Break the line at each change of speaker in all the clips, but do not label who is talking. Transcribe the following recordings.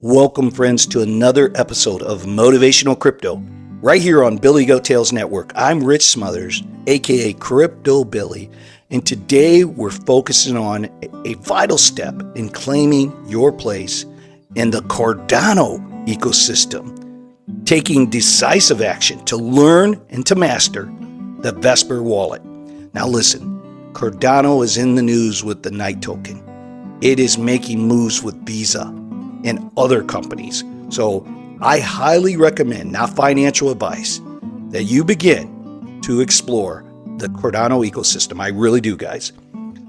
Welcome, friends, to another episode of Motivational Crypto, right here on Billy Goat Tales Network. I'm Rich Smothers, aka CryptoBilly, and today we're focusing on a vital step in claiming your place in the Cardano ecosystem, taking decisive action to learn and to master the VESPR wallet. Now listen, Cardano is in the news with the Night token. It is making moves with Visa and other companies. So I highly recommend, not financial advice, that you begin to explore the Cardano ecosystem. I really do, guys.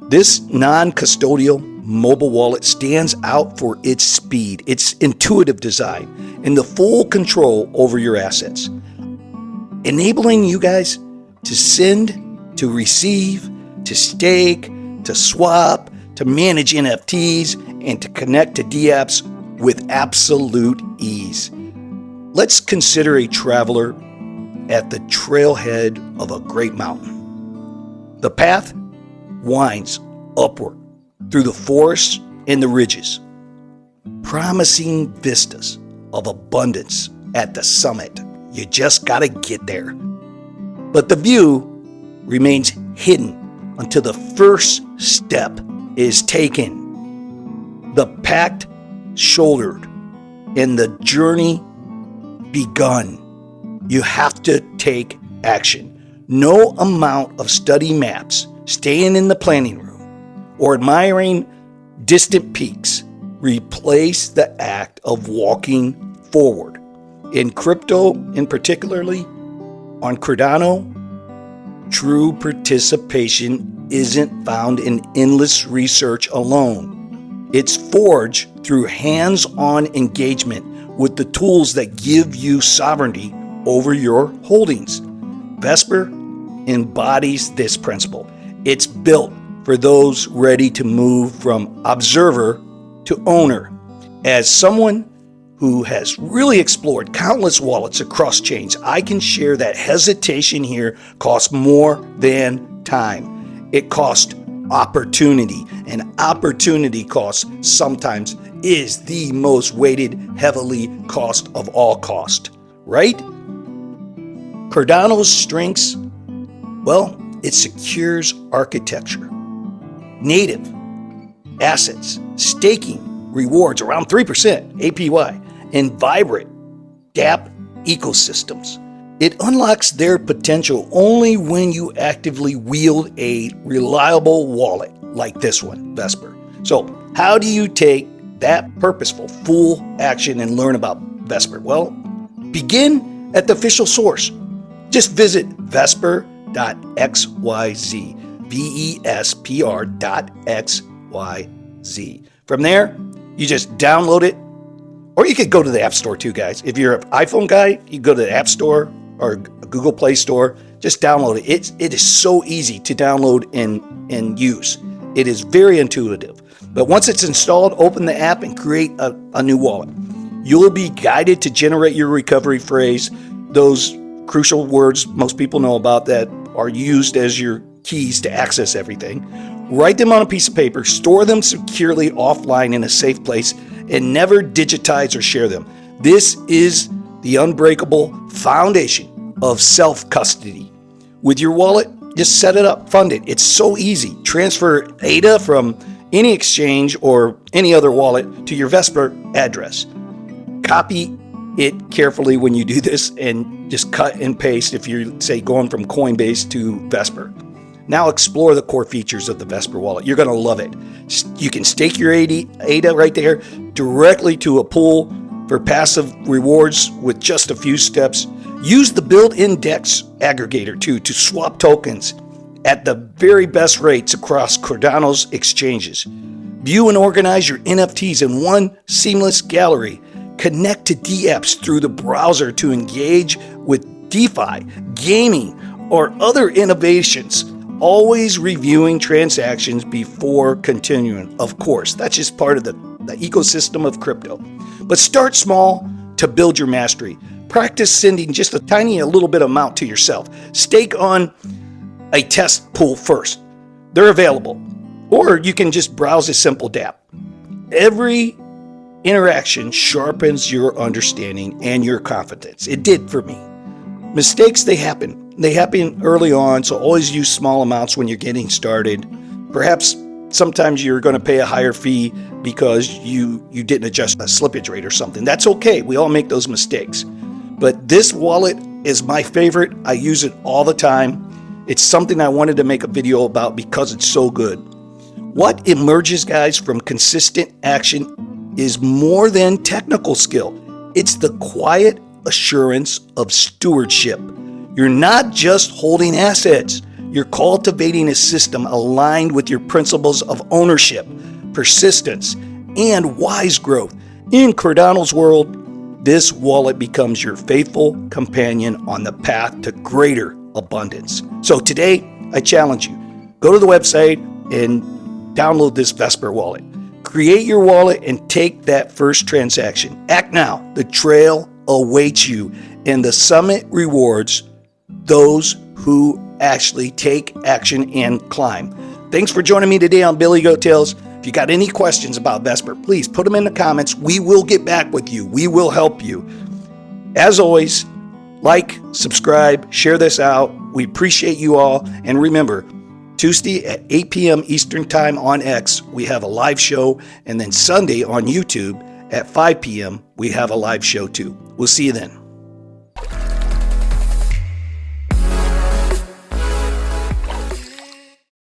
This non-custodial mobile wallet stands out for its speed, its intuitive design, and the full control over your assets, enabling you guys to send, to receive, to stake, to swap, to manage NFTs, and to connect to dApps with absolute ease. Let's consider a traveler at the trailhead of a great mountain. The path winds upward through the forests and the ridges, promising vistas of abundance at the summit. You just gotta get there. But the view remains hidden until the first step is taken. The packed shouldered and the journey begun. You have to take action. No amount of study maps, staying in the planning room, or admiring distant peaks replace the act of walking forward. In crypto, and particularly on Cardano, true participation isn't found in endless research alone. It's forged through hands-on engagement with the tools that give you sovereignty over your holdings. VESPR embodies this principle. It's built for those ready to move from observer to owner. As someone who has really explored countless wallets across chains, I can share that hesitation here costs more than time. It costs opportunity, and opportunity cost sometimes is the most weighted heavily cost of all cost, right? Cardano's strengths, well, it secures architecture, native assets, staking rewards around 3% APY, and vibrant dApp ecosystems. It unlocks their potential only when you actively wield a reliable wallet like this one, VESPR. So how do you take that purposeful, full action and learn about VESPR? Well, begin at the official source. Just visit VESPR.xyz, VESPR.xyz. From there, you just download it, or you could go to the App Store too, guys. If you're an iPhone guy, you go to the App Store or Google Play Store, just download it. It is so easy to download and use. It is very intuitive. But once it's installed, open the app and create a new wallet. You'll be guided to generate your recovery phrase, those crucial words most people know about that are used as your keys to access everything. Write them on a piece of paper, store them securely offline in a safe place, and never digitize or share them. This is the unbreakable foundation of self-custody. With your wallet, just set it up, fund it. It's so easy. Transfer ADA from any exchange or any other wallet to your VESPR address. Copy it carefully when you do this and just cut and paste if you're, say, going from Coinbase to VESPR. Now explore the core features of the VESPR wallet. You're going to love it. You can stake your ADA right there directly to a pool for passive rewards with just a few steps. Use the built-in DEX aggregator too to swap tokens at the very best rates across Cardano's exchanges. View and organize your NFTs in one seamless gallery. Connect to dApps through the browser to engage with DeFi, gaming, or other innovations. Always reviewing transactions before continuing. Of course, that's just part of the ecosystem of crypto. But start small to build your mastery. Practice sending just a little bit amount to yourself. Stake on a test pool first. They're available. Or you can just browse a simple dApp. Every interaction sharpens your understanding and your confidence. It did for me. Mistakes, they happen. They happen early on, so always use small amounts when you're getting started. Perhaps sometimes you're going to pay a higher fee because you didn't adjust a slippage rate or something. That's okay. We all make those mistakes. But this wallet is my favorite. I use it all the time. It's something I wanted to make a video about because it's so good. What emerges, guys, from consistent action is more than technical skill. It's the quiet assurance of stewardship. You're not just holding assets. You're cultivating a system aligned with your principles of ownership, persistence, and wise growth. In Cardano's world, this wallet becomes your faithful companion on the path to greater abundance. So today, I challenge you. Go to the website and download this VESPR wallet. Create your wallet and take that first transaction. Act now. The trail awaits you, and the summit rewards those who actually take action and climb. Thanks for joining me today on Billy Goat Tales. If you got any questions about VESPR, please put them in the comments. We will get back with you. We will help you. As always, like, subscribe, share this out. We appreciate you all. And remember, Tuesday at 8 p.m. Eastern Time on X, we have a live show. And then Sunday on YouTube at 5 p.m., we have a live show too. We'll see you then.